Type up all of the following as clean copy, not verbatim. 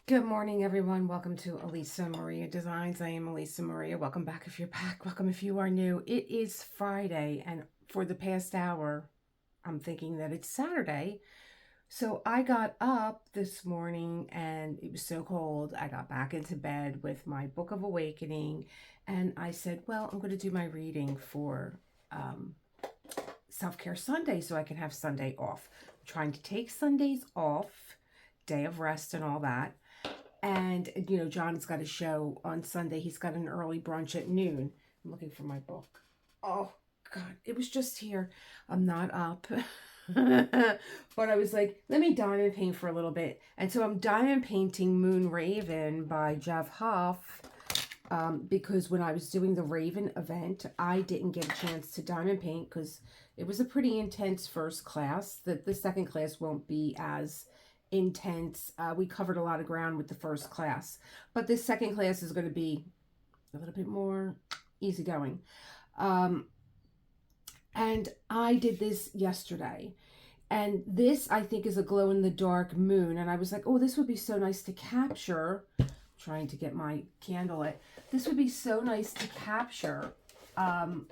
Good morning, everyone. Welcome to Elisa Maria Designs. I am Elisa Maria. Welcome back if you're back. Welcome if you are new. It is Friday, and for the past hour, I'm thinking that it's Saturday. So I got up this morning, and it was so cold. I got back into bed with my Book of Awakening, and I said, well, I'm going to do my reading for Self-Care Sunday so I can have Sunday off. I'm trying to take Sundays off, day of rest and all that. And, you know, John's got a show on Sunday. He's got an early brunch at noon. I'm looking for my book. Oh, God. It was just here. I'm not up. But I was like, let me diamond paint for a little bit. And so I'm diamond painting Moon Raven by Jeff Hoff. Because when I was doing the Raven event, I didn't get a chance to diamond paint because it was a pretty intense first class. The second class won't be as intense. We covered a lot of ground with the first class, but this second class is going to be a little bit more easygoing. And I did this yesterday, and this I think is a glow in the dark moon, and I was like, oh, this would be so nice to capture. I'm trying to get my candle lit. This would be so nice to capture the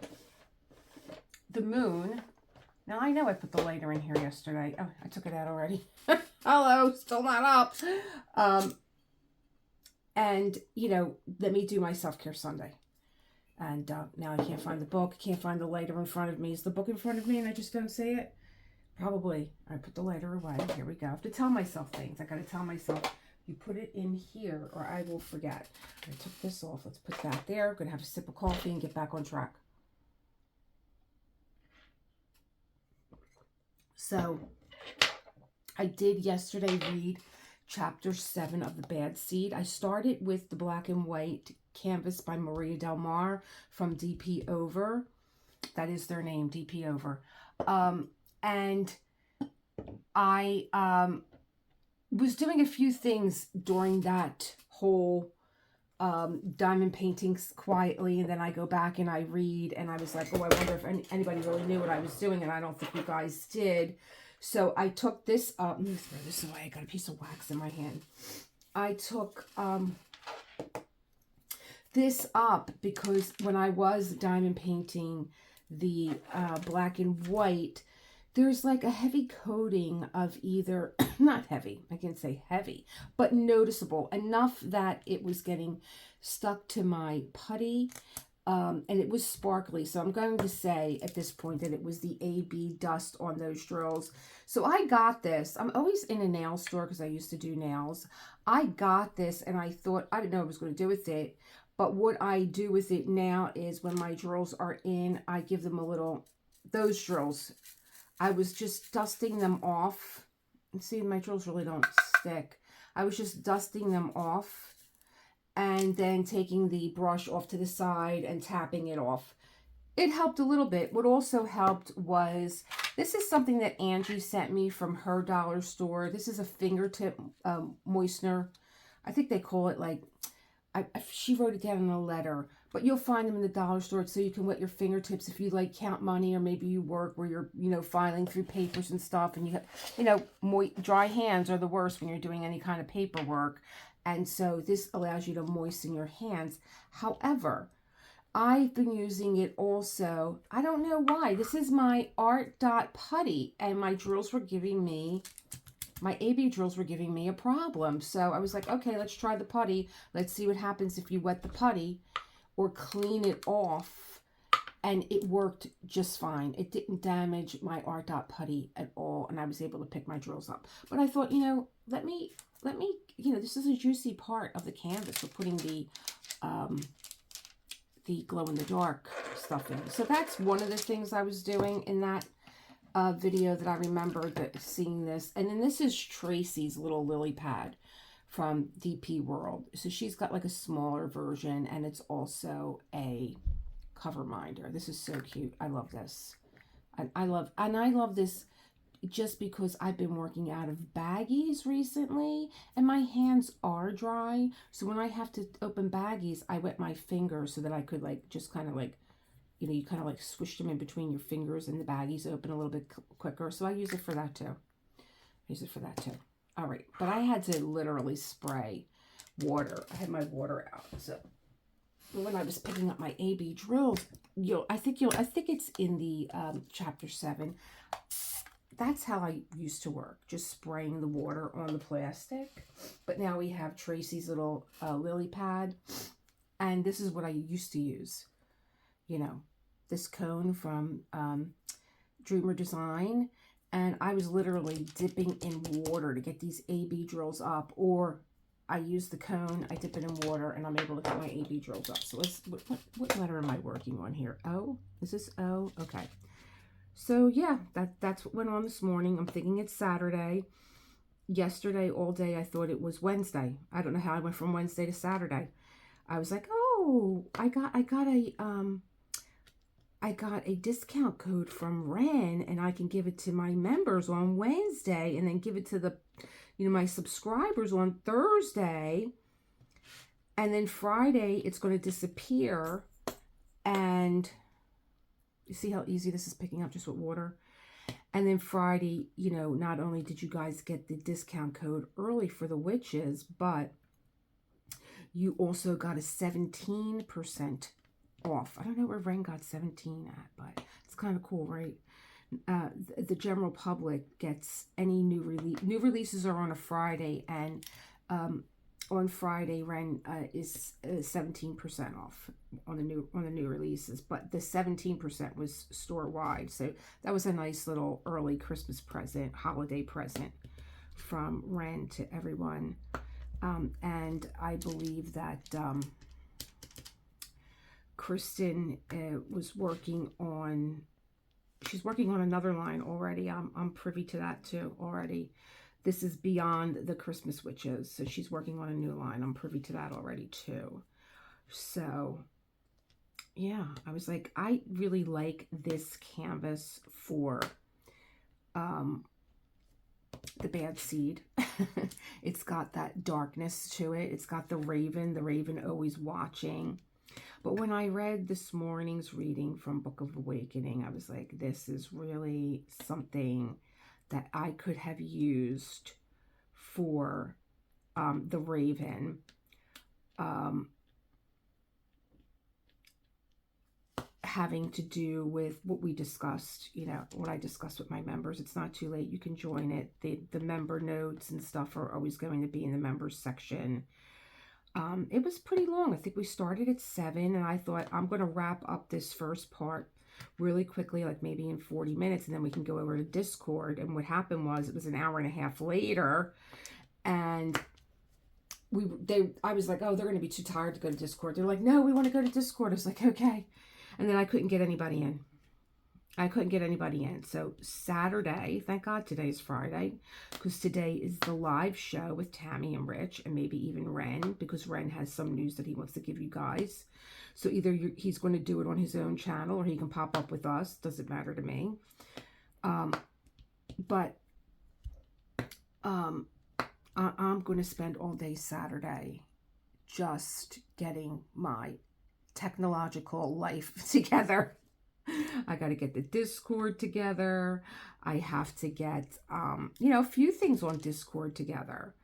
moon. Now I know I put the lighter in here yesterday. Oh, I took it out already. Hello, still not up. And, you know, let me do my Self-Care Sunday. And now I can't find the book. Can't find the lighter in front of me. Is the book in front of me and I just don't see it? Probably. I put the lighter away. Here we go. I have to tell myself things. I got to tell myself, you put it in here or I will forget. I took this off. Let's put that there. I'm going to have a sip of coffee and get back on track. So I did yesterday read chapter 7 of The Bad Seed. I started with the black and white canvas by Maria Del Mar from DP Over. That is their name, DP Over. And I was doing a few things during that whole diamond paintings quietly, and then I go back and I read, and I was like, oh, I wonder if anybody really knew what I was doing, and I don't think you guys did. So I took this up. Let me throw this away. I got a piece of wax in my hand. I took this up because when I was diamond painting the black and white, there's like a heavy coating of either, not heavy, I can say heavy, but noticeable enough that it was getting stuck to my putty. And it was sparkly, so I'm going to say at this point that it was the AB dust on those drills. So I got this. I'm always in a nail store because I used to do nails. I got this and I thought, I didn't know what I was going to do with it. But what I do with it now is when my drills are in, I give them a little, those drills, I was just dusting them off. And see, my drills really don't stick. I was just dusting them off and then taking the brush off to the side and tapping it off. It helped a little bit. What also helped was, this is something that Angie sent me from her dollar store. This is a fingertip moistener. I think they call it like, she wrote it down in a letter, but you'll find them in the dollar store so you can wet your fingertips if you like count money, or maybe you work where you're, you know, filing through papers and stuff, and you have, you know, dry hands are the worst when you're doing any kind of paperwork. And so this allows you to moisten your hands. However, I've been using it also. I don't know why. This is my Art Dot Putty, and my drills were giving me, my AB drills were giving me a problem. So I was like, okay, let's try the putty. Let's see what happens if you wet the putty or clean it off. And it worked just fine. It didn't damage my Art Dot Putty at all, and I was able to pick my drills up. But I thought, you know, let me, you know, this is a juicy part of the canvas for putting the glow-in-the-dark stuff in. So that's one of the things I was doing in that video that I remembered that seeing this. And then this is Tracy's little lily pad from DP World. So she's got like a smaller version, and it's also a cover minder. This is so cute. I love this. And I love this just because I've been working out of baggies recently, and my hands are dry. So when I have to open baggies, I wet my fingers so that I could like just kind of like, you know, you kind of like squish them in between your fingers and the baggies open a little bit quicker. So I use it for that too. All right, but I had to literally spray water. I had my water out. So when I was picking up my AB drills, I think it's in the chapter 7. That's how I used to work, just spraying the water on the plastic. But now we have Tracy's little lily pad, and this is what I used to use. You know, this cone from Dreamer Design, and I was literally dipping in water to get these AB drills up, or I use the cone, I dip it in water, and I'm able to get my AB drills up. So what letter am I working on here? O? Is this O? Okay. So yeah, that's what went on this morning. I'm thinking it's Saturday. Yesterday, all day, I thought it was Wednesday. I don't know how I went from Wednesday to Saturday. I was like, oh, I got a discount code from Ren, and I can give it to my members on Wednesday, and then give it to the, my subscribers on Thursday, and then Friday it's going to disappear. And you see how easy this is picking up just with water. And then Friday, not only did you guys get the discount code early for the witches, but you also got a 17% off. I don't know where Ren got 17 at, but it's kind of cool, right? The general public gets any new release. New releases are on a Friday, and on Friday, Ren is 17% off on the new releases. But the 17% was store wide, so that was a nice little early Christmas present, holiday present from Ren to everyone. And I believe that Kristen was working on. She's working on another line already. I'm privy to that too already. This is beyond the Christmas witches, so she's working on a new line. I'm privy to that already too. So yeah, I was like, I really like this canvas for the Bad Seed. It's got that darkness to it. It's got the raven always watching. But when I read this morning's reading from Book of Awakening, I was like, this is really something that I could have used for the raven. Having to do with what we discussed, what I discussed with my members. It's not too late. You can join it. The member notes and stuff are always going to be in the members section. It was pretty long. I think we started at 7, and I thought I'm going to wrap up this first part really quickly, like maybe in 40 minutes, and then we can go over to Discord. And what happened was, it was an hour and a half later, and I was like, oh, they're going to be too tired to go to Discord. They're like, no, we want to go to Discord. I was like, okay. And then I couldn't get anybody in. So Saturday, thank God today's Friday, because today is the live show with Tammy and Rich, and maybe even Ren, because Ren has some news that he wants to give you guys. So either he's going to do it on his own channel, or he can pop up with us. Doesn't matter to me. But I'm going to spend all day Saturday just getting my technological life together. I got to get the Discord together. I have to get, a few things on Discord together.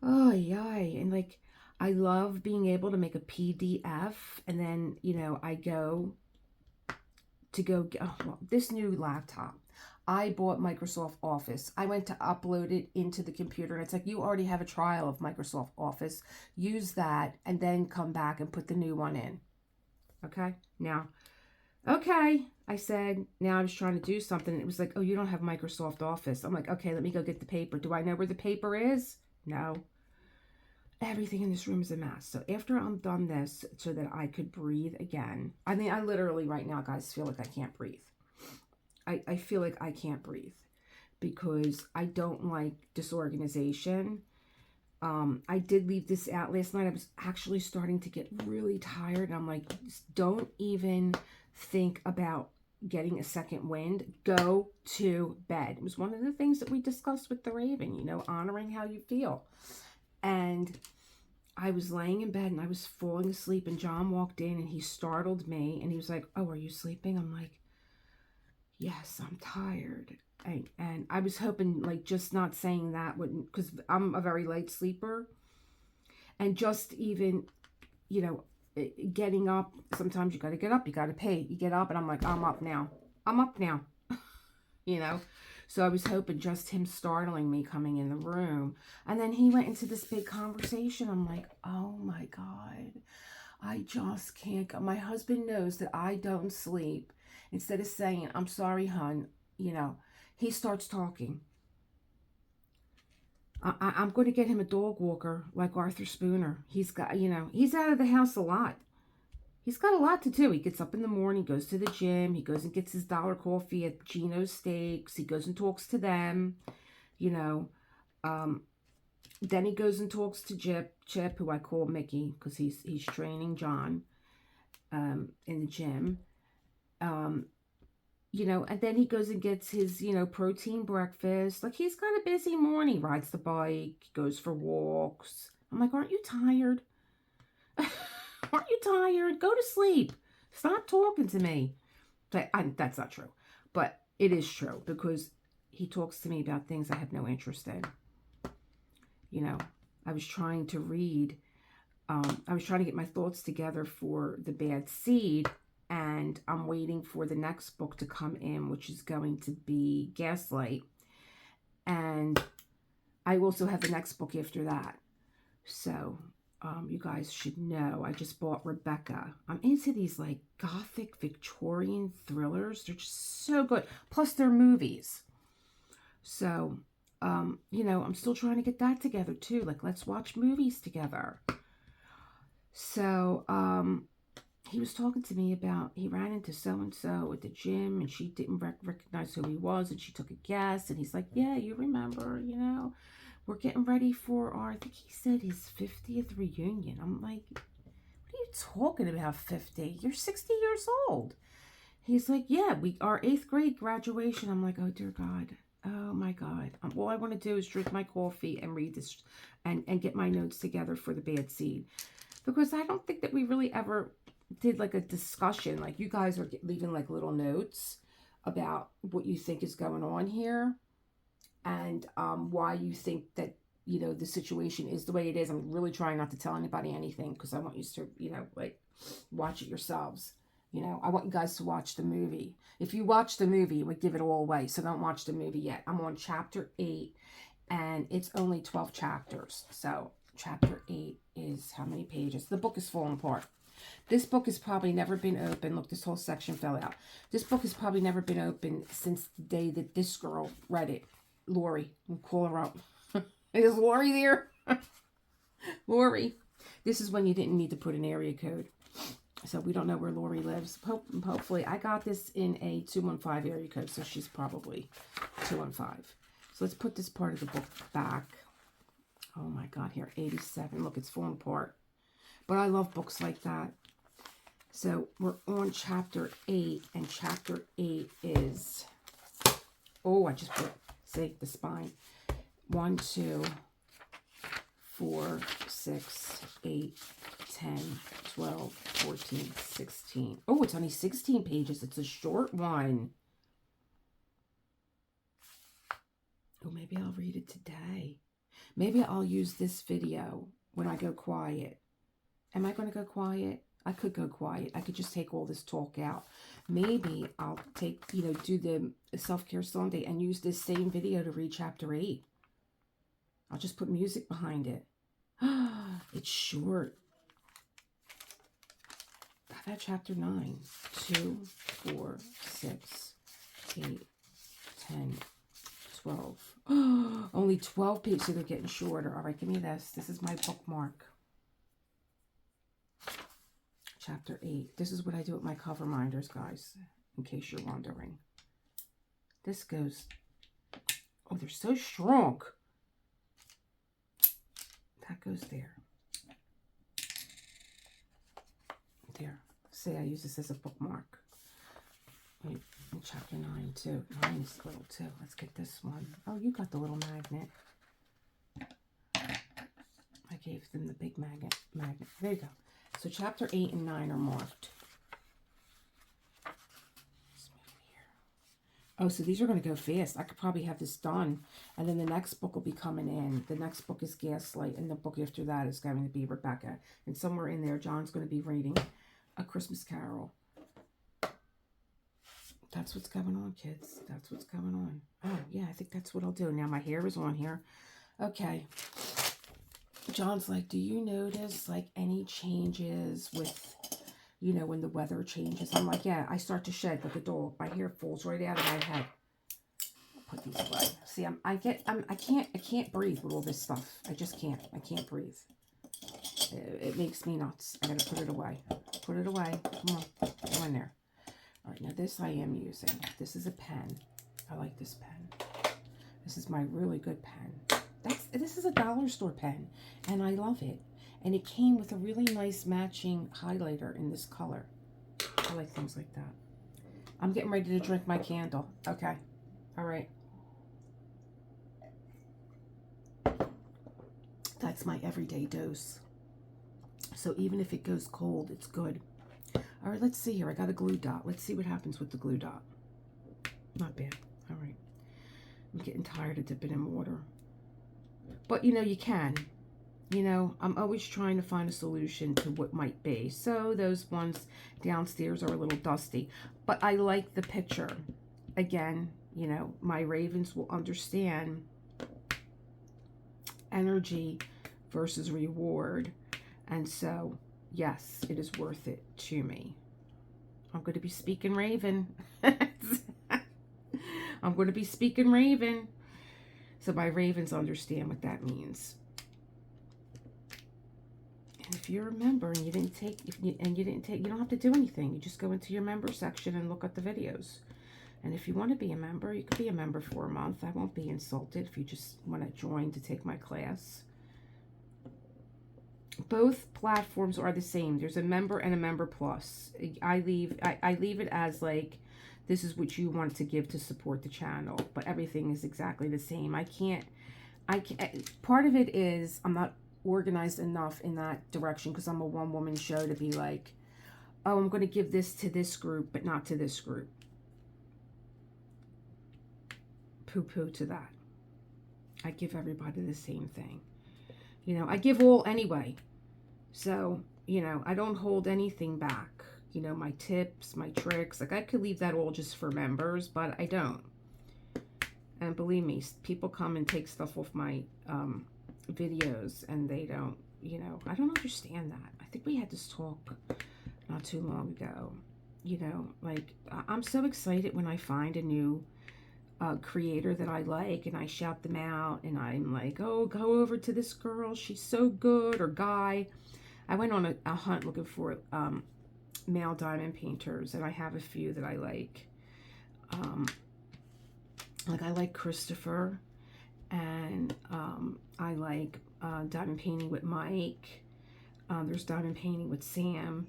Oh, yay. And like, I love being able to make a PDF, and then, I go get, this new laptop. I bought Microsoft Office. I went to upload it into the computer, and it's like, you already have a trial of Microsoft Office. Use that, and then come back and put the new one in. Okay? Now, okay, I said, now I was trying to do something, and it was like, oh, you don't have Microsoft Office. I'm like, okay, let me go get the paper. Do I know where the paper is? No. Everything in this room is a mess. So after I'm done this, so that I could breathe again. I mean, I literally right now, guys, feel like I can't breathe. I feel like I can't breathe because I don't like disorganization. I did leave this out last night. I was actually starting to get really tired. I'm like, don't even think about getting a second wind. Go to bed. It was one of the things that we discussed with the Raven, honoring how you feel. And I was laying in bed and I was falling asleep, and John walked in and he startled me and he was like, oh, are you sleeping? I'm like, yes, I'm tired. And I was hoping, like, just not saying that wouldn't, because I'm a very light sleeper. And just even, you know, getting up, sometimes you got to get up, you got to pay. You get up, and I'm like, I'm up now. I'm up now. You know? So I was hoping just him startling me coming in the room. And then he went into this big conversation. I'm like, oh my God. I just can't go. My husband knows that I don't sleep. Instead of saying, I'm sorry, hon, you know, he starts talking. I'm going to get him a dog walker like Arthur Spooner. He's got, you know, he's out of the house a lot. He's got a lot to do. He gets up in the morning, goes to the gym. He goes and gets his dollar coffee at Gino's Steaks. He goes and talks to them, you know. Then he goes and talks to Chip, who I call Mickey, because he's training John in the gym. You know, and then he goes and gets his, you know, protein breakfast. Like, he's got a busy morning. He rides the bike, goes for walks. I'm like, aren't you tired? Aren't you tired? Go to sleep. Stop talking to me. That's not true. But it is true, because he talks to me about things I have no interest in. You know, I was trying to read. I was trying to get my thoughts together for The Bad Seed. And I'm waiting for the next book to come in, which is going to be Gaslight. And I also have the next book after that. So, you guys should know, I just bought Rebecca. I'm into these, like, gothic Victorian thrillers. They're just so good. Plus, they're movies. So, you know, I'm still trying to get that together, too. Like, let's watch movies together. So, he was talking to me about, he ran into so-and-so at the gym, and she didn't recognize who he was, and she took a guess, and he's like, yeah, you remember, you know, we're getting ready for our, I think he said his 50th reunion. I'm like, what are you talking about, 50? You're 60 years old. He's like, yeah, our 8th grade graduation. I'm like, oh, dear God. Oh, my God. All I want to do is drink my coffee and read this and get my notes together for The Bad Seed. Because I don't think that we really ever did like a discussion. Like, you guys are leaving like little notes about what you think is going on here, and why you think that, you know, the situation is the way it is. I'm really trying not to tell anybody anything, because I want you to, you know, like, watch it yourselves. You know, I want you guys to watch the movie. If you watch the movie, it would give it all away. So don't watch the movie yet. I'm on chapter 8, and it's only 12 chapters. So chapter 8 is how many pages? The book is falling apart. This book has probably never been open. Look, this whole section fell out. This book has probably never been open since the day that this girl read it. Lori. We'll call her up. Is Lori there? Lori. This is when you didn't need to put an area code. So we don't know where Lori lives. Hopefully, I got this in a 215 area code, so she's probably 215. So let's put this part of the book back. Oh my God, here, 87. Look, it's falling apart. But I love books like that. So we're on chapter 8, and chapter 8 is, oh, I just put, see, the spine. 1, 2, 4, 6, 8, 10, 12, 14, 16. Oh, it's only 16 pages. It's a short one. Oh, maybe I'll read it today. Maybe I'll use this video when I go quiet. Am I going to go quiet? I could go quiet. I could just take all this talk out. Maybe I'll take, you know, do the Self-Care Sunday and use this same video to read chapter 8. I'll just put music behind it. It's short. How about chapter 9? 2, 4, 6, 8, 10, 12. Only 12 pages, so they're getting shorter. All right, give me this. This is my bookmark. Chapter 8. This is what I do with my cover minders, guys, in case you're wondering. This goes, oh, they're so strong. That goes there. There. See, I use this as a bookmark. Wait, in chapter 9, too. 9 is little, too. Let's get this one. Oh, you got the little magnet. I gave them the big magnet. There you go. So chapter 8 and 9 are marked. Let's move here. Oh, so these are going to go fast. I could probably have this done. And then the next book will be coming in. The next book is Gaslight. And the book after that is going to be Rebecca. And somewhere in there, John's going to be reading A Christmas Carol. That's what's going on, kids. That's what's going on. Oh, yeah, I think that's what I'll do. Now my hair is on here. Okay. John's like, do you notice, like, any changes with, you know, when the weather changes? I'm like, yeah, I start to shed like a dog. My hair falls right out of my head. I'll put these away. See, I can't breathe with all this stuff. I just can't. I can't breathe. It makes me nuts. I gotta put it away. Put it away. Come on. Go in there. All right, now this I am using. This is a pen. I like this pen. This is my really good pen. This is a dollar store pen, and I love it. And it came with a really nice matching highlighter in this color. I like things like that. I'm getting ready to drink my candle. Okay. All right. That's my everyday dose. So even if it goes cold, it's good. All right, let's see here. I got a glue dot. Let's see what happens with the glue dot. Not bad. All right. I'm getting tired of dipping in water. But, you know, you can. You know, I'm always trying to find a solution to what might be. So those ones downstairs are a little dusty. But I like the picture. Again, you know, my ravens will understand energy versus reward. And so, yes, it is worth it to me. I'm going to be speaking Raven. I'm going to be speaking Raven. So my ravens understand what that means. And if you're a member and you didn't take, you don't have to do anything. You just go into your member section and look at the videos. And if you want to be a member, you could be a member for a month. I won't be insulted if you just want to join to take my class. Both platforms are the same. There's a member and a member plus. I leave it as like, this is what you want to give to support the channel, but everything is exactly the same. I can't, part of it is I'm not organized enough in that direction because I'm a one-woman show to be like, oh, I'm going to give this to this group, but not to this group. Poo-poo to that. I give everybody the same thing. You know, I give all anyway. So, you know, I don't hold anything back. You know, my tips, my tricks. Like, I could leave that all just for members, but I don't. And believe me, people come and take stuff off my videos, and they don't, you know, I don't understand that. I think we had this talk not too long ago. You know, like, I'm so excited when I find a new creator that I like, and I shout them out, and I'm like, oh, go over to this girl, she's so good, or guy. I went on a hunt looking for male diamond painters, and I have a few that I like. Like I like Christopher, and I like diamond painting with Mike. There's diamond painting with Sam.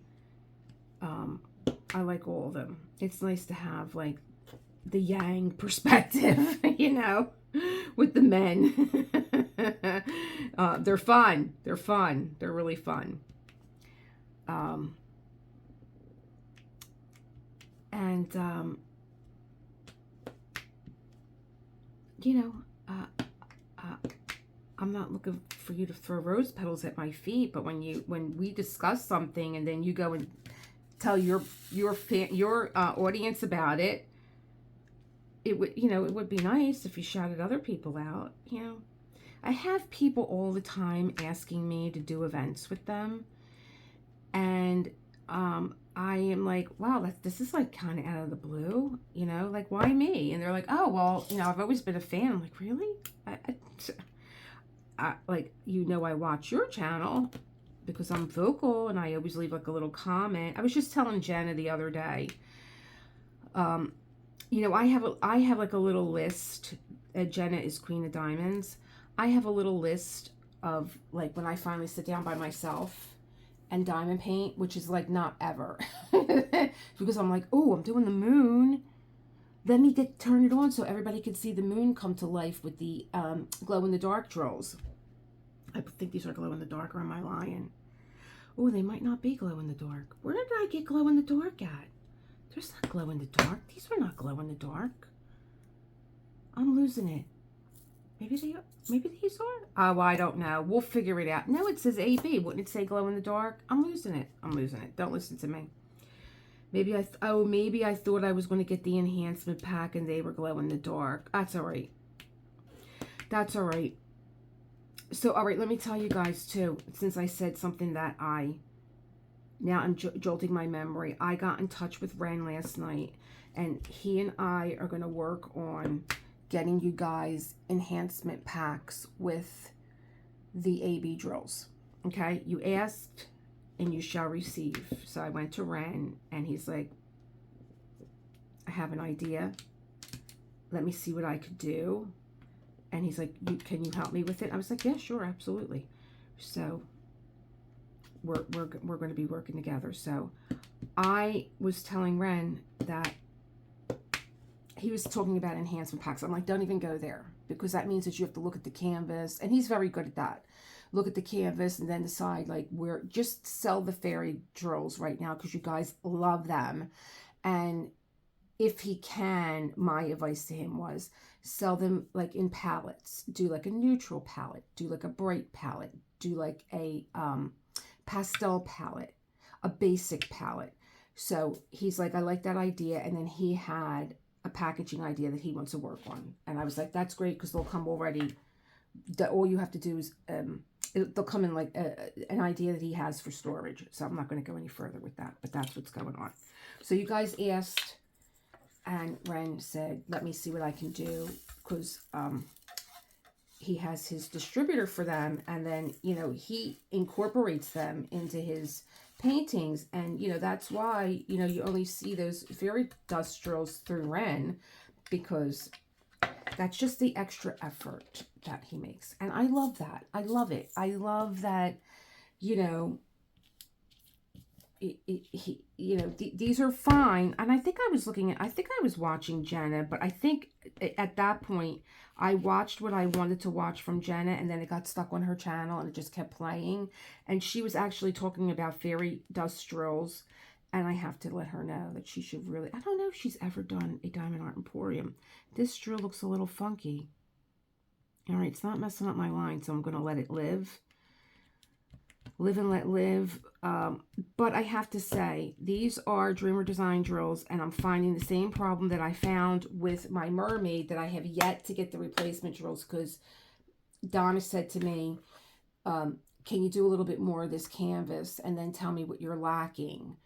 I like all of them. It's nice to have like the yang perspective, you know, with the men. They're fun. They're fun. They're really fun. You know, I'm not looking for you to throw rose petals at my feet, but when we discuss something and then you go and tell your audience about it, it would, you know, it would be nice if you shouted other people out. You know, I have people all the time asking me to do events with them, and I am like, wow, this is like kind of out of the blue, you know, like, why me? And they're like, oh, well, you know, I've always been a fan. I'm like, really? Like, you know, I watch your channel because I'm vocal, and I always leave like a little comment. I was just telling Jenna the other day, you know, I have like a little list. Jenna is Queen of Diamonds. I have a little list of like when I finally sit down by myself and diamond paint, which is like not ever, because I'm like, oh, I'm doing the moon. Let me turn it on so everybody can see the moon come to life with the glow in the dark drills. I think these are glow in the dark, or am I lying? Oh, they might not be glow in the dark. Where did I get glow in the dark at? There's not glow in the dark. These are not glow in the dark. I'm losing it. Maybe these are? Oh, I don't know. We'll figure it out. No, it says AB. Wouldn't it say glow in the dark? I'm losing it. I'm losing it. Don't listen to me. Maybe maybe I thought I was going to get the enhancement pack and they were glow in the dark. That's all right. That's all right. So, all right, let me tell you guys too, since I said something that now I'm jolting my memory. I got in touch with Ren last night, and he and I are going to work on getting you guys enhancement packs with the AB drills. Okay? You asked and you shall receive. So I went to Ren, and he's like, I have an idea. Let me see what I could do. And he's like, can you help me with it? I was like, yeah, sure, absolutely. So we're going to be working together. So I was telling Ren that he was talking about enhancement packs. I'm like, don't even go there, because that means that you have to look at the canvas, and he's very good at that. Look at the canvas and then decide, like, where, just sell the fairy drills right now because you guys love them. And if he can, my advice to him was sell them like in palettes. Do like a neutral palette, do like a bright palette, do like a pastel palette, a basic palette. So he's like, I like that idea. And then he had a packaging idea that he wants to work on. And I was like, that's great, because they'll come already. All you have to do is, they'll come in like an idea that he has for storage. So I'm not going to go any further with that, but that's what's going on. So you guys asked, and Ren said, let me see what I can do, because he has his distributor for them, and then, you know, he incorporates them into his paintings. And, you know, that's why, you know, you only see those fairy dust drills through Ren, because that's just the extra effort that he makes. And I love that. I love it. I love that, you know, these are fine. And I think I was watching Jenna, but I think at that point I watched what I wanted to watch from Jenna, and then it got stuck on her channel and it just kept playing. And she was actually talking about fairy dust drills, and I have to let her know that she should really, I don't know if she's ever done a Diamond Art Emporium. This drill looks a little funky. All right, it's not messing up my line, so I'm going to let it live. Live and let live. But I have to say, these are Dreamer Design drills, and I'm finding the same problem that I found with my mermaid, that I have yet to get the replacement drills, because Donna said to me, can you do a little bit more of this canvas and then tell me what you're lacking?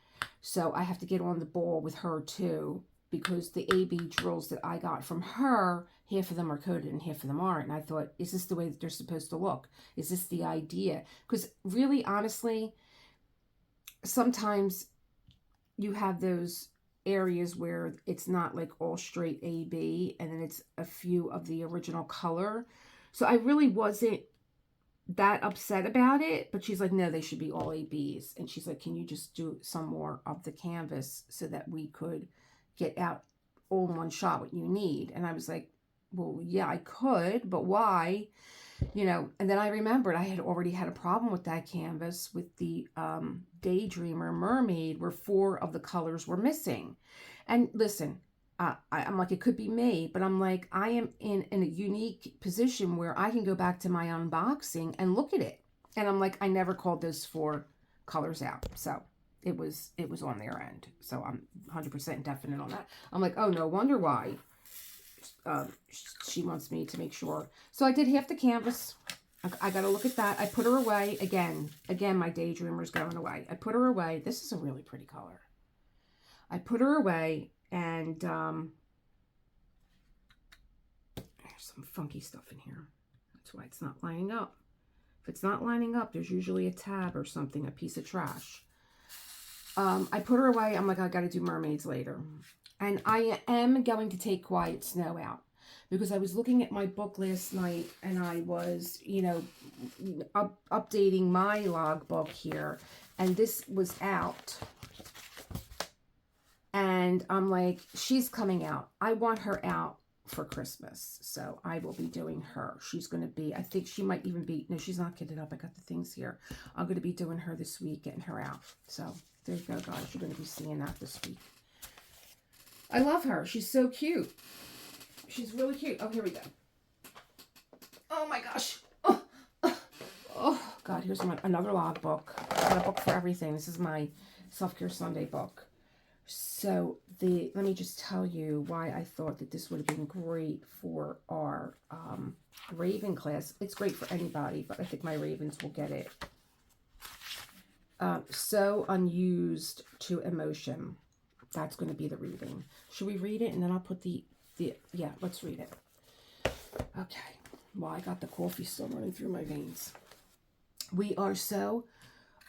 So I have to get on the ball with her too, because the AB drills that I got from her, half of them are coated and half of them aren't. And I thought, is this the way that they're supposed to look? Is this the idea? Because really, honestly, sometimes you have those areas where it's not like all straight AB, and then it's a few of the original color. So I really wasn't that upset about it, but she's like, no, they should be all ABs. And she's like, can you just do some more of the canvas so that we could get out all in one shot what you need? And I was like, well, yeah, I could, but why? You know, and then I remembered I had already had a problem with that canvas with the Daydreamer Mermaid, where 4 of the colors were missing. And listen, I'm like, it could be me, but I'm like, I am in a unique position where I can go back to my unboxing and look at it. And I'm like, I never called those 4 colors out. So it was on their end. So I'm 100% definite on that. I'm like, oh, no wonder why she wants me to make sure. So I did half the canvas. I got to look at that. I put her away again. My Daydreamer's going away. I put her away. This is a really pretty color. I put her away, and there's some funky stuff in here. That's why it's not lining up. If it's not lining up, there's usually a tab or something, a piece of trash. I put her away. I'm like, I got to do mermaids later. And I am going to take Quiet Snow out, because I was looking at my book last night, and I was, you know, updating my logbook here, and this was out. And I'm like, she's coming out. I want her out for Christmas. So I will be doing her. She's going to be, I think she might even be, no, she's not kitted up. I got the things here. I'm going to be doing her this week, getting her out. So there you go, guys. You're going to be seeing that this week. I love her. She's so cute. She's really cute. Oh, here we go. Oh my gosh. Oh God, here's another log book. I got a book for everything. This is my Self-Care Sunday book. So let me just tell you why I thought that this would have been great for our Raven class. It's great for anybody, but I think my Ravens will get it. So unused to emotion. That's going to be the reading. Should we read it? And then I'll put yeah, let's read it. Okay. Well, I got the coffee still running through my veins. We are so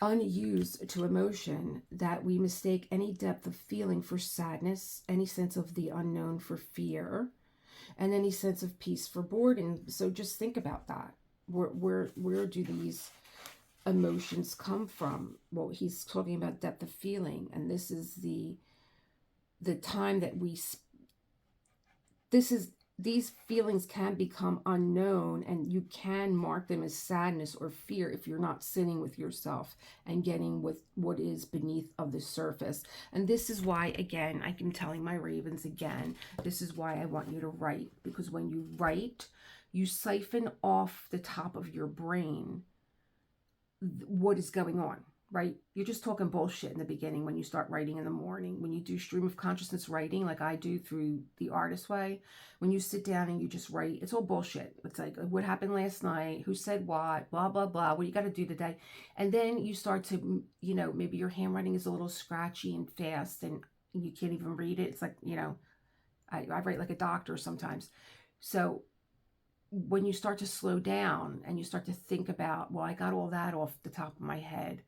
unused to emotion that we mistake any depth of feeling for sadness, any sense of the unknown for fear, and any sense of peace for boredom. So just think about that. Where do these emotions come from? Well, he's talking about depth of feeling, and this is the time that these feelings can become unknown, and you can mark them as sadness or fear if you're not sitting with yourself and getting with what is beneath of the surface. And this is why, again, I am telling my Ravens again, this is why I want you to write, because when you write, you siphon off the top of your brain what is going on. Right? You're just talking bullshit in the beginning when you start writing in the morning. When you do stream of consciousness writing, like I do through the Artist Way, when you sit down and you just write, it's all bullshit. It's like, what happened last night? Who said what? Blah, blah, blah. What you got to do today? And then you start to, maybe your handwriting is a little scratchy and fast and you can't even read it. It's like, I write like a doctor sometimes. So when you start to slow down and you start to think about, well, I got all that off the top of my head,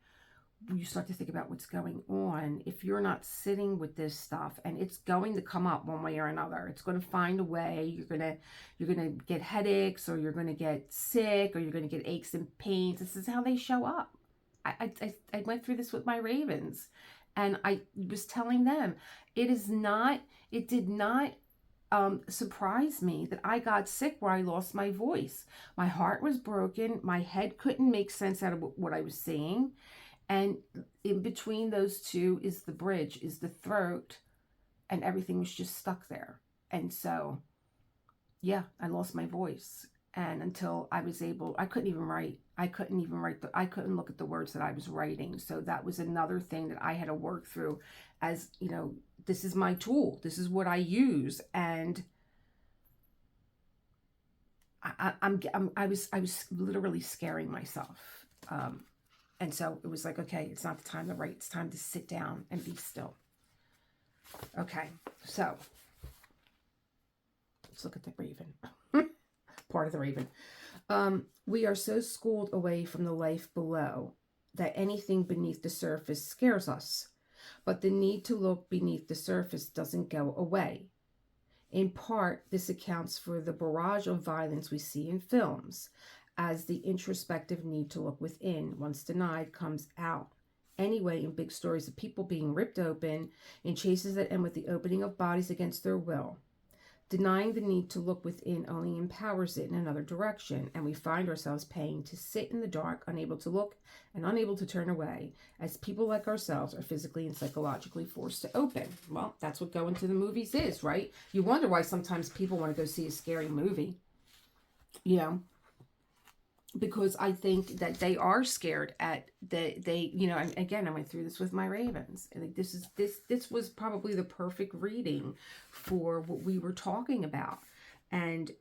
you start to think about what's going on. If you're not sitting with this stuff, and it's going to come up one way or another, it's going to find a way. You're gonna get headaches, or you're gonna get sick, or you're gonna get aches and pains. This is how they show up. I went through this with my Ravens, and I was telling them it did not surprise me that I got sick where I lost my voice. My heart was broken. My head couldn't make sense out of what I was saying. And in between those two is the bridge, is the throat, and everything was just stuck there. And so, yeah, I lost my voice. And until I was able, I couldn't even write. I couldn't look at the words that I was writing. So that was another thing that I had to work through as, this is my tool. This is what I use. And I was literally scaring myself. And so it was like, okay, it's not the time to write. It's time to sit down and be still. Okay, so let's look at the Raven. Part of the Raven. We are so schooled away from the life below that anything beneath the surface scares us. But the need to look beneath the surface doesn't go away. In part, this accounts for the barrage of violence we see in films, as the introspective need to look within, once denied, comes out. Anyway, in big stories of people being ripped open, in chases that end with the opening of bodies against their will. Denying the need to look within only empowers it in another direction, and we find ourselves paying to sit in the dark, unable to look and unable to turn away, as people like ourselves are physically and psychologically forced to open. Well, that's what going to the movies is, right? You wonder why sometimes people want to go see a scary movie, because I think that they are scared at and again, I went through this with my Ravens. I think this was probably the perfect reading for what we were talking about, and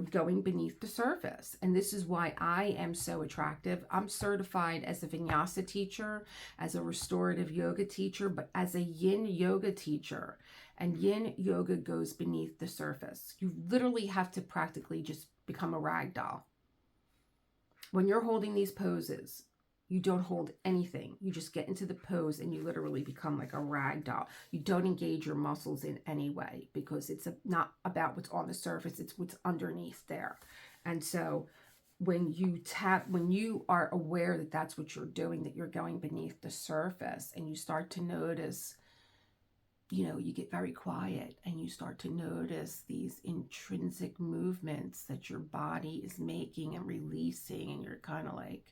going beneath the surface. And this is why I am so attractive. I'm certified as a vinyasa teacher, as a restorative yoga teacher, but as a yin yoga teacher. And yin yoga goes beneath the surface. You literally have to practically just become a rag doll. When you're holding these poses, you don't hold anything. You just get into the pose and you literally become like a rag doll. You don't engage your muscles in any way, because it's not about what's on the surface, it's what's underneath there. And so when you are aware that that's what you're doing, that you're going beneath the surface, and you start to notice, you get very quiet and you start to notice these intrinsic movements that your body is making and releasing, and you're kind of like,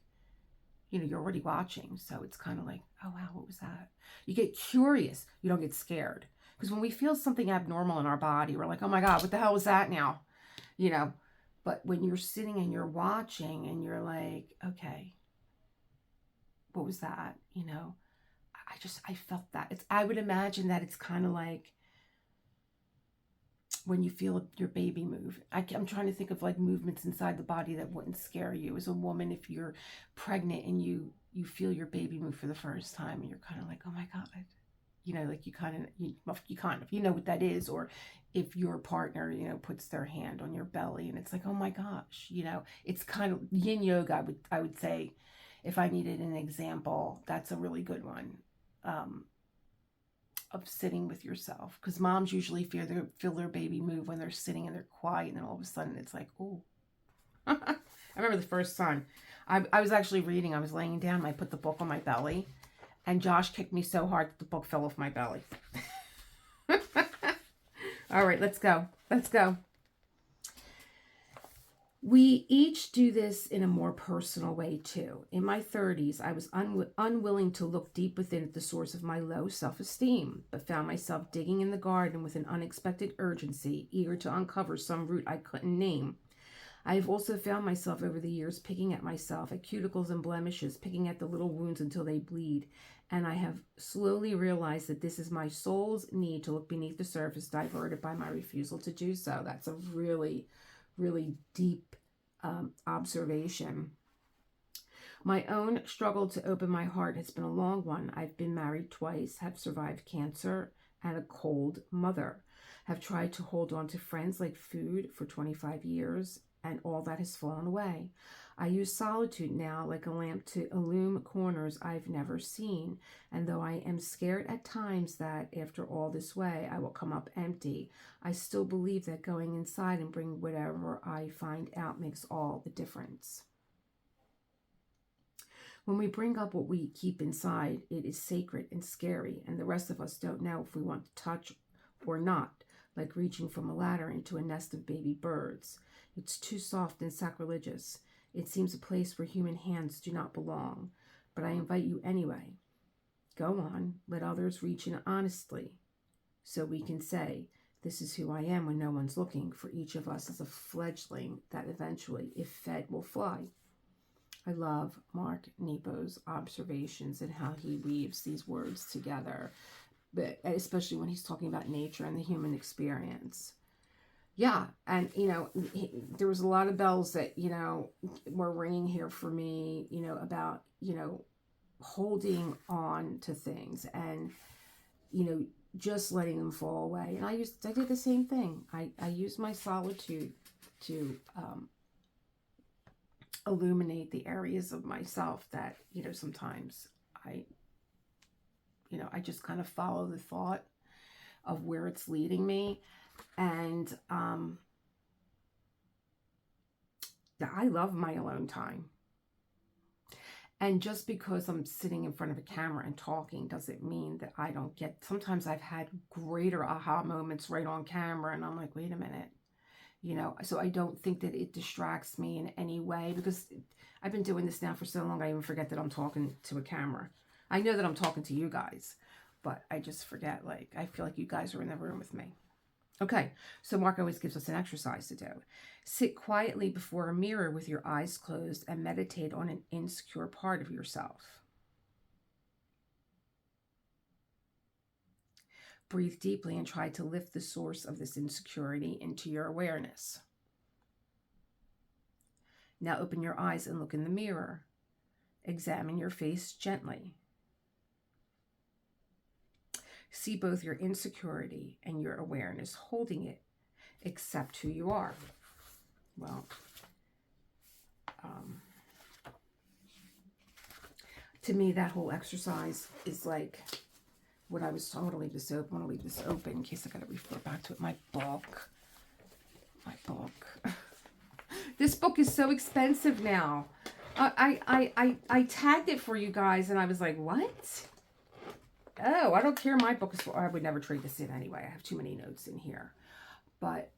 you're already watching. So it's kind of like, oh, wow, what was that? You get curious. You don't get scared. Because when we feel something abnormal in our body, we're like, oh my God, what the hell was that now? You know, but when you're sitting and you're watching and you're like, okay, what was that? You know, I felt that. I would imagine that it's kind of like when you feel your baby move. I'm trying to think of like movements inside the body that wouldn't scare you as a woman. If you're pregnant and you feel your baby move for the first time and you're kind of like, oh my God, you know, like you know what that is. Or if your partner, you know, puts their hand on your belly and it's like, oh my gosh, you know, it's kind of yin yoga. I would say, if I needed an example, that's a really good one. Of sitting with yourself, because moms usually feel their baby move when they're sitting and they're quiet, and then all of a sudden it's like, oh. I remember the first time I was actually reading. I was laying down and I put the book on my belly, and Josh kicked me so hard that the book fell off my belly. All right, let's go. We each do this in a more personal way too. In my 30s, I was unwilling to look deep within at the source of my low self-esteem, but found myself digging in the garden with an unexpected urgency, eager to uncover some root I couldn't name. I have also found myself over the years picking at myself, at cuticles and blemishes, picking at the little wounds until they bleed. And I have slowly realized that this is my soul's need to look beneath the surface, diverted by my refusal to do so. That's a really, really deep observation. My own struggle to open my heart has been a long one. I've been married twice, have survived cancer and a cold mother, have tried to hold on to friends like food for 25 years, and all that has fallen away. I use solitude now like a lamp to illume corners I've never seen, and though I am scared at times that after all this way I will come up empty, I still believe that going inside and bring whatever I find out makes all the difference. When we bring up what we keep inside, it is sacred and scary, and the rest of us don't know if we want to touch or not, like reaching from a ladder into a nest of baby birds. It's too soft and sacrilegious. It seems a place where human hands do not belong, but I invite you anyway. Go on, let others reach in honestly, so we can say, this is who I am when no one's looking. For each of us is a fledgling that eventually, if fed, will fly. I love Mark Nepo's observations and how he weaves these words together, but especially when he's talking about nature and the human experience. Yeah, and, you know, there was a lot of bells that, you know, were ringing here for me, you know, about, you know, holding on to things and, you know, just letting them fall away. And I did the same thing. I used my solitude to illuminate the areas of myself that, you know, sometimes I just kind of follow the thought of where it's leading me. And I love my alone time. And just because I'm sitting in front of a camera and talking doesn't mean that I don't get, sometimes I've had greater aha moments right on camera and I'm like, wait a minute, you know, so I don't think that it distracts me in any way, because I've been doing this now for so long, I even forget that I'm talking to a camera. I know that I'm talking to you guys, but I just forget, like, I feel like you guys are in the room with me. Okay, so Mark always gives us an exercise to do. Sit quietly before a mirror with your eyes closed and meditate on an insecure part of yourself. Breathe deeply and try to lift the source of this insecurity into your awareness. Now open your eyes and look in the mirror. Examine your face gently. See both your insecurity and your awareness holding it. Accept who you are. Well, to me, that whole exercise is like what I was talking. I'm going to leave this open in case I got to refer back to it. My book. This book is so expensive now. I tagged it for you guys and I was like, what? Oh, I don't care. My book is for, I would never trade this in anyway. I have too many notes in here. But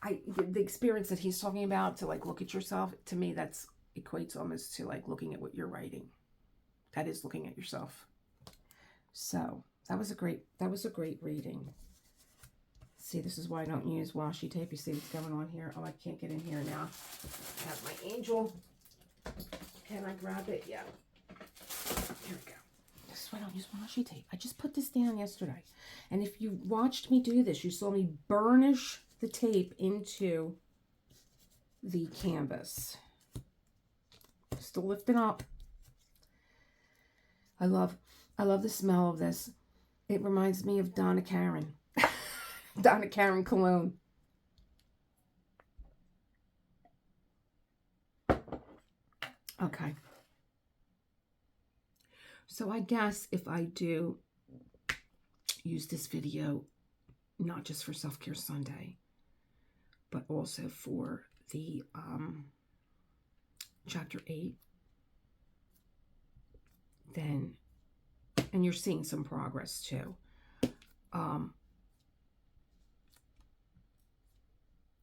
the experience that he's talking about, to like look at yourself, to me that's equates almost to like looking at what you're writing. That is looking at yourself. So that was a great reading. See, this is why I don't use washi tape. You see what's going on here? Oh, I can't get in here now. I have my angel. Can I grab it? Yeah. Here we go. This is why I don't use washi tape. I just put this down yesterday. And if you watched me do this, you saw me burnish the tape into the canvas. Still lifting up. I love the smell of this. It reminds me of Donna Karan. Donna Karan cologne. Okay. So I guess if I do use this video, not just for Self-Care Sunday, but also for the chapter 8, then, and you're seeing some progress too.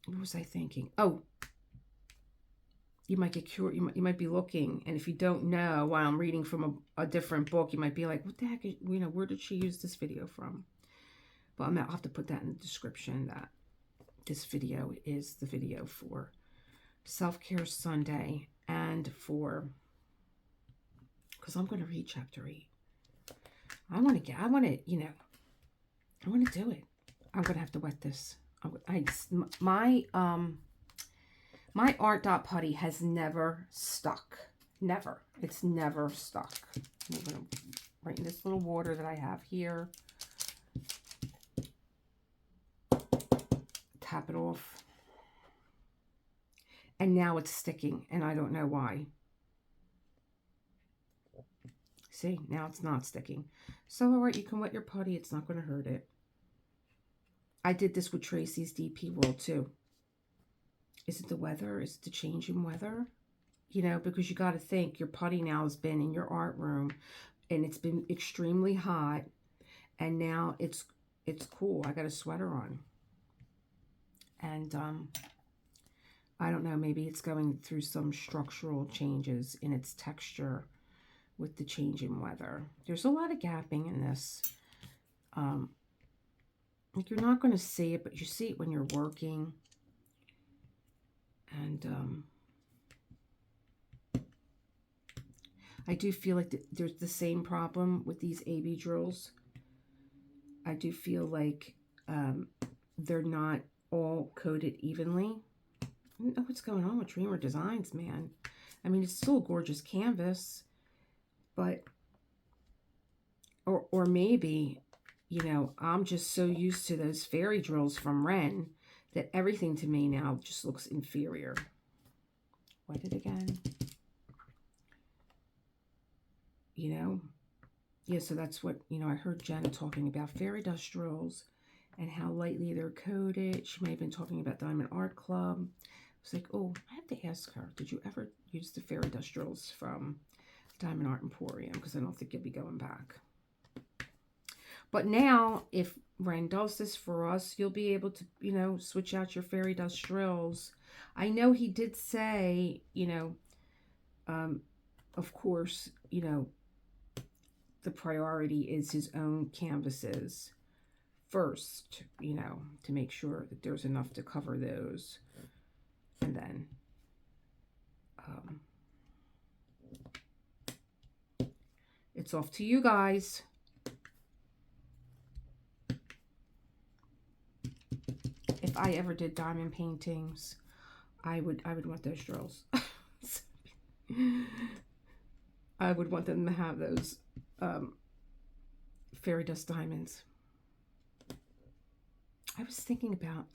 What was I thinking? Oh, you might get curious. You might be looking, and if you don't know, while I'm reading from a different book, you might be like, "What the heck? Where did she use this video from?" But I'll have to put that in the description that this video is the video for Self-Care Sunday, and for, because I'm going to read chapter 8. I want to do it. I'm going to have to wet this. My art dot putty has never stuck. Never. It's never stuck. I'm going to write in this little water that I have here. Tap it off. And now it's sticking, and I don't know why. See, now it's not sticking. So, all right, you can wet your putty. It's not going to hurt it. I did this with Tracy's DP World too. Is it the weather? Is it the change in weather? You know, because you got to think your putty now has been in your art room and it's been extremely hot, and now it's cool. I got a sweater on. And I don't know, maybe it's going through some structural changes in its texture with the change in weather. There's a lot of gapping in this. Like, you're not going to see it, but you see it when you're working. And I do feel like there's the same problem with these AB drills. I do feel like they're not all coated evenly. I don't know what's going on with Dreamer Designs, man. I mean, it's still a gorgeous canvas, but, or maybe, you know, I'm just so used to those fairy drills from Ren that everything to me now just looks inferior. Wet it again. You know? Yeah, so that's what, you know, I heard Jenna talking about fairy dust drills and how lightly they're coated. She may have been talking about Diamond Art Club. I was like, oh, I have to ask her, did you ever use the fairy dust drills from Diamond Art Emporium? Because I don't think you'll be going back. But now, if Ren does this for us, you'll be able to, you know, switch out your fairy dust drills. I know he did say, you know, of course, you know, the priority is his own canvases first, you know, to make sure that there's enough to cover those. And then, it's off to you guys. If I ever did diamond paintings, I would want those drills. I would want them to have those fairy dust diamonds. I was thinking about,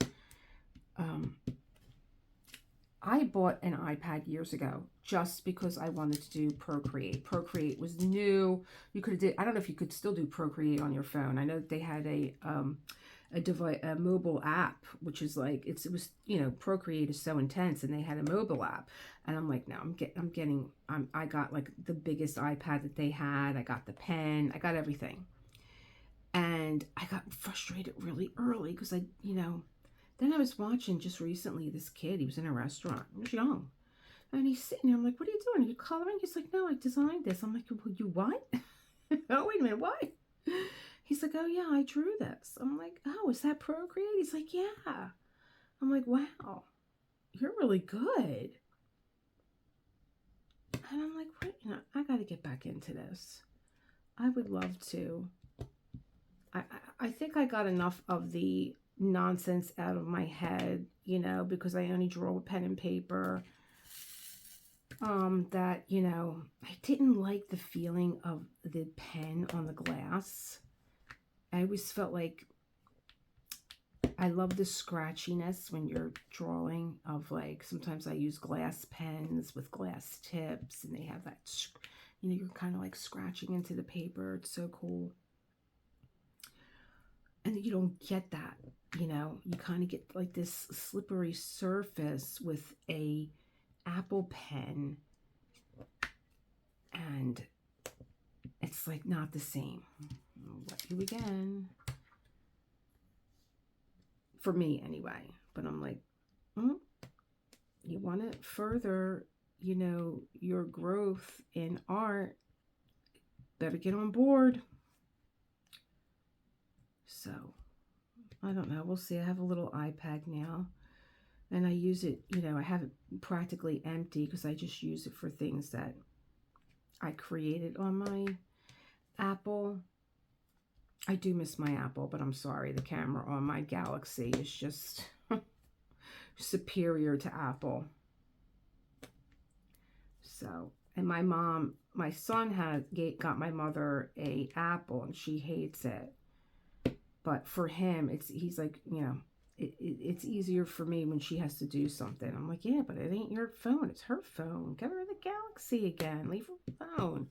I bought an iPad years ago just because I wanted to do Procreate. Procreate was new. You could have did, I don't know if you could still do Procreate on your phone. I know that they had a mobile app, which is like, it was, you know, Procreate is so intense, and they had a mobile app, and I'm like, no, I got like the biggest iPad that they had. I got the pen, I got everything, and I got frustrated really early because you know, then I was watching just recently this kid. He was in a restaurant. He was young, and he's sitting there. I'm like, what are you doing? Are you coloring? He's like, no, I designed this. I'm like, well, you what? Oh, wait a minute, what? He's like, oh yeah, I drew this. I'm like, oh, is that Procreate? He's like, yeah. I'm like, wow, you're really good. And I'm like, what? I got to get back into this. I would love to. I think I got enough of the nonsense out of my head, because I only draw with pen and paper. That, I didn't like the feeling of the pen on the glass. I always felt like I love the scratchiness when you're drawing of, like, sometimes I use glass pens with glass tips and they have that, you're kind of like scratching into the paper. It's so cool. And you don't get that, you kind of get like this slippery surface with a Apple pen, and it's like not the same. I'll let you again. For me anyway. But I'm like, you want to further, your growth in art, better get on board. So, I don't know. We'll see. I have a little iPad now. And I use it, I have it practically empty because I just use it for things that I created on my Apple. I do miss my Apple, but I'm sorry. The camera on my Galaxy is just superior to Apple. So, and my son got my mother a Apple and she hates it. But for him, he's like, it's easier for me when she has to do something. I'm like, yeah, but it ain't your phone. It's her phone. Get her the Galaxy again. Leave her phone.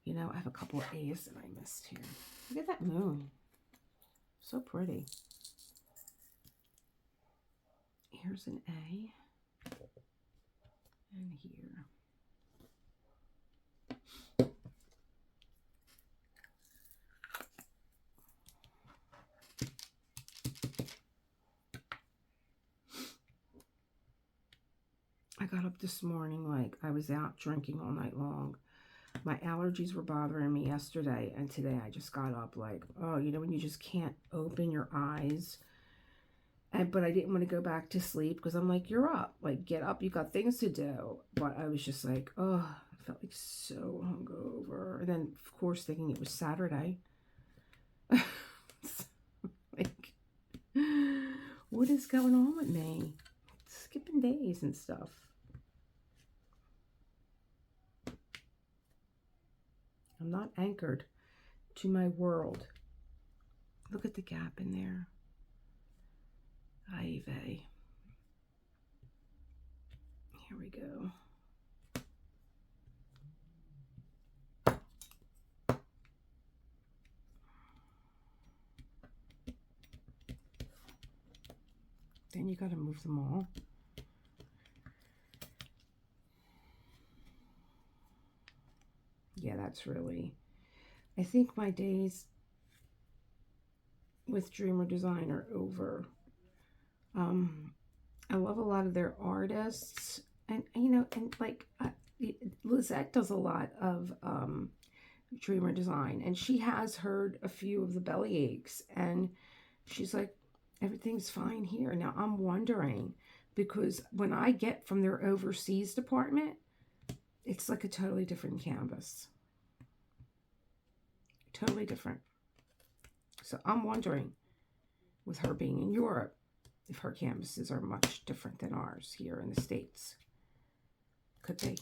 I have a couple of A's that I missed here. Look at that moon. So pretty. Here's an A. And here. I got up this morning like I was out drinking all night long. My allergies were bothering me yesterday, and today I just got up like, oh, when you just can't open your eyes. But I didn't want to go back to sleep because I'm like, you're up. Like, get up. You got things to do. But I was just like, oh, I felt like so hungover. And then, of course, thinking it was Saturday. Like, what is going on with me? Skipping days and stuff. I'm not anchored to my world. Look at the gap in there. Ay vey. Here we go. Then you got to move them all. Yeah, that's really... I think my days with Dreamer Design are over. I love a lot of their artists. And, and like... Lizette does a lot of Dreamer Design. And she has heard a few of the bellyaches. And she's like, everything's fine here. Now, I'm wondering, because when I get from their overseas department, it's like a totally different canvas. Totally different. So I'm wondering, with her being in Europe, if her canvases are much different than ours here in the States. Could be.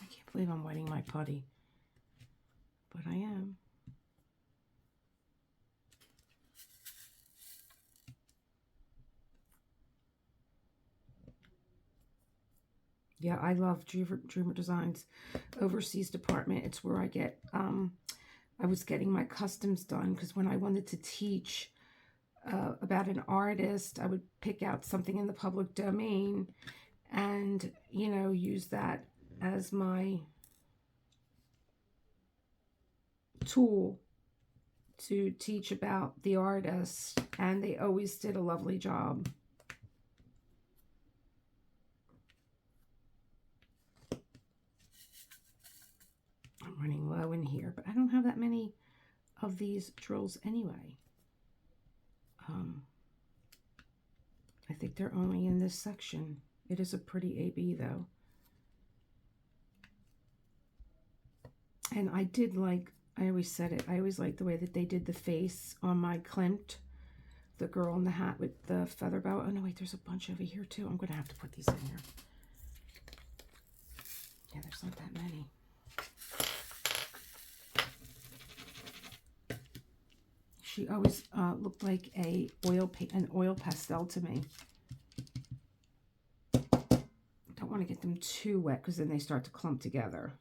I can't believe I'm wetting my putty. But I am. Yeah, I love Dreamer Designs overseas department. It's where I get, I was getting my customs done because when I wanted to teach about an artist, I would pick out something in the public domain and, use that as my tool to teach about the artist, and they always did a lovely job. running low in here, but I don't have that many of these drills anyway. I think they're only in this section. It is a pretty AB though. And I did like, I always said it, I always liked the way that they did the face on my Klimt, the girl in the hat with the feather bow. Oh no, wait, there's a bunch over here too. I'm going to have to put these in here. Yeah, there's not that many. She always looked like an oil pastel to me. Don't want to get them too wet because then they start to clump together.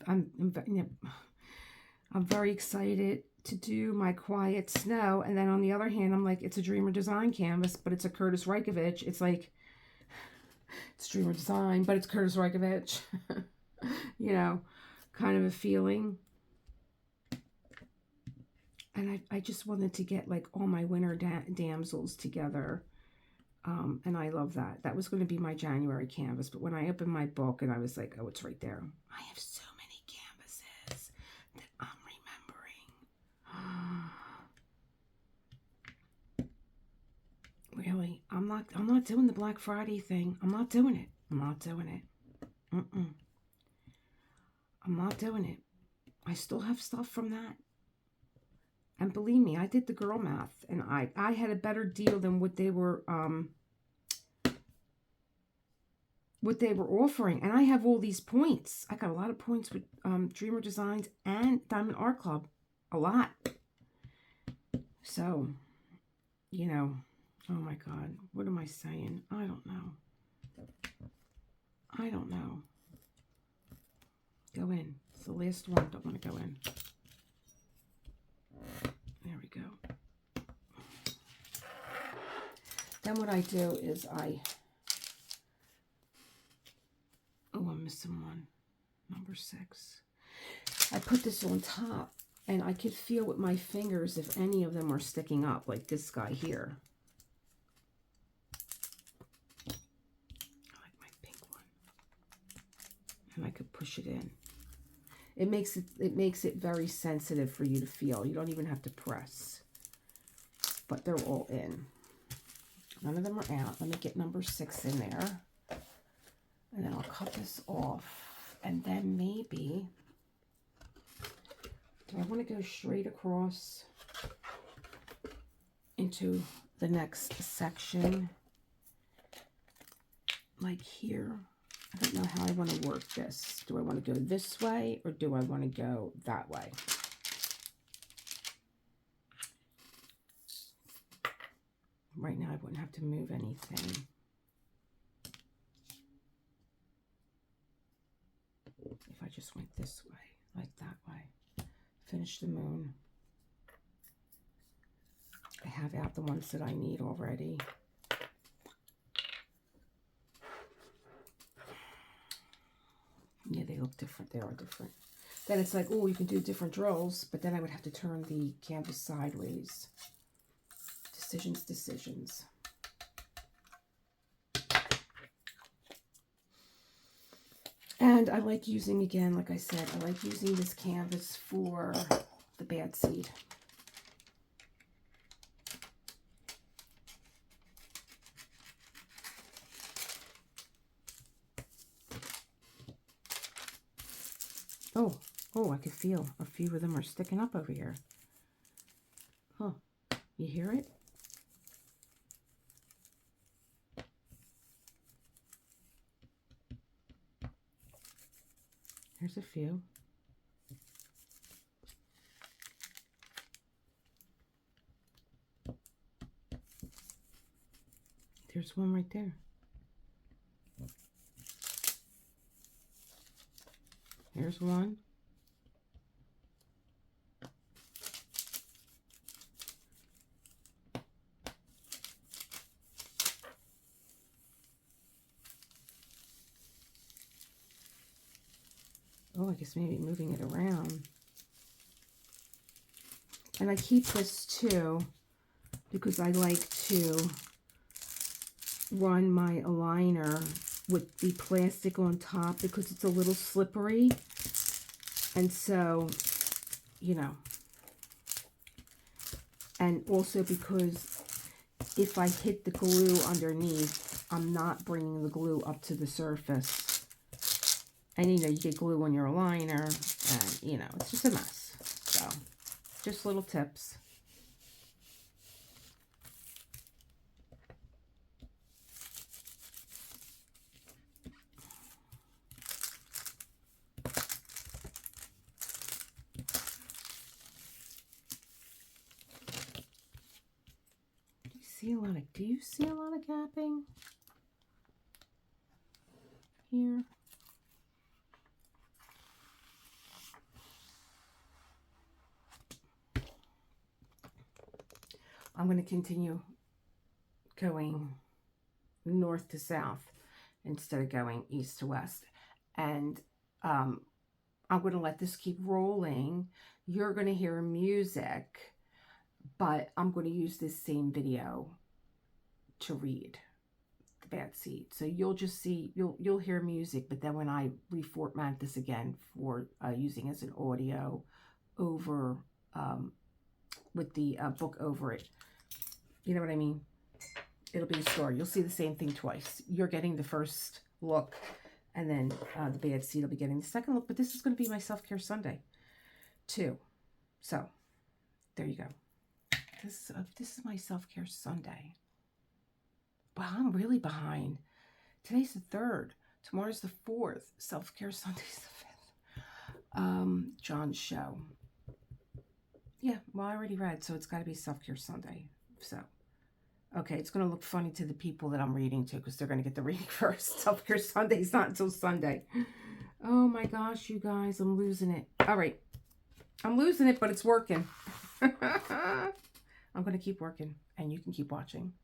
I'm very excited to do my Quiet Snow, and then on the other hand, I'm like, it's a Dreamer Design canvas, but it's a Curtis Reikovich. It's like, it's Dreamer Design, but it's Curtis Reikovich. You know, kind of a feeling. And I just wanted to get like all my winter damsels together. And I love that. That was going to be my January canvas, but when I opened my book and I was like, oh, it's right there. I have so many canvases that I'm remembering. Really, I'm not doing the Black Friday thing. I'm not doing it. I'm not doing it. I'm not doing it. I still have stuff from that. And believe me, I did the girl math, and I had a better deal than what they were offering. And I have all these points. I got a lot of points with Dreamer Designs and Diamond Art Club. A lot. So, you know, oh my God, what am I saying? I don't know. I don't know. Go in. It's the last one. Don't want to go in. There we go. Then what I do is oh, I'm missing one. Number 6. I put this on top, and I could feel with my fingers if any of them are sticking up, like this guy here. I like my pink one. And I could push it in. It makes it very sensitive for you to feel. You don't even have to press. But they're all in. None of them are out. Let me get number 6 in there. And then I'll cut this off. And then maybe, do I want to go straight across into the next section? Like here. I don't know how I want to work this. Do I want to go this way or do I want to go that way? Right now I wouldn't have to move anything. If I just went this way, like that way. Finish the moon. I have out the ones that I need already. Yeah, they look different. They are different. Then it's like, oh, you can do different drills, but then I would have to turn the canvas sideways. Decisions. And I like using, again, like I said, I like using this canvas for the bad seed. Oh, I could feel a few of them are sticking up over here. Huh. You hear it? There's a few. There's one right there. There's one. guess maybe moving it around. And I keep this too because I like to run my aligner with the plastic on top because it's a little slippery. And so, you know, and also because if I hit the glue underneath, I'm not bringing the glue up to the surface. And, you know, you get glue on your aligner, and, you know, it's just a mess. So, just little tips. Do you see a lot of gapping here? I'm going to continue going north to south instead of going east to west. And I'm going to let this keep rolling. You're going to hear music, but I'm going to use this same video to read the bad seed. So you'll just see, you'll hear music, but then when I reformat this again for using as an audio over, with the book over it, you know what I mean? It'll be a story. You'll see the same thing twice. You're getting the first look, and then the bad seed will be getting the second look, but this is going to be my self-care Sunday too. So there you go. This is my self-care Sunday. Wow, I'm really behind. Today's the 3rd. Tomorrow's the 4th. Self-care Sunday's the 5th. John's show. Yeah, well, I already read, so it's got to be self-care Sunday. So, okay, it's going to look funny to the people that I'm reading to because they're going to get the reading first. Self-care Sunday's not until Sunday. Oh my gosh, you guys, I'm losing it. All right, I'm losing it, but it's working. I'm going to keep working, and you can keep watching.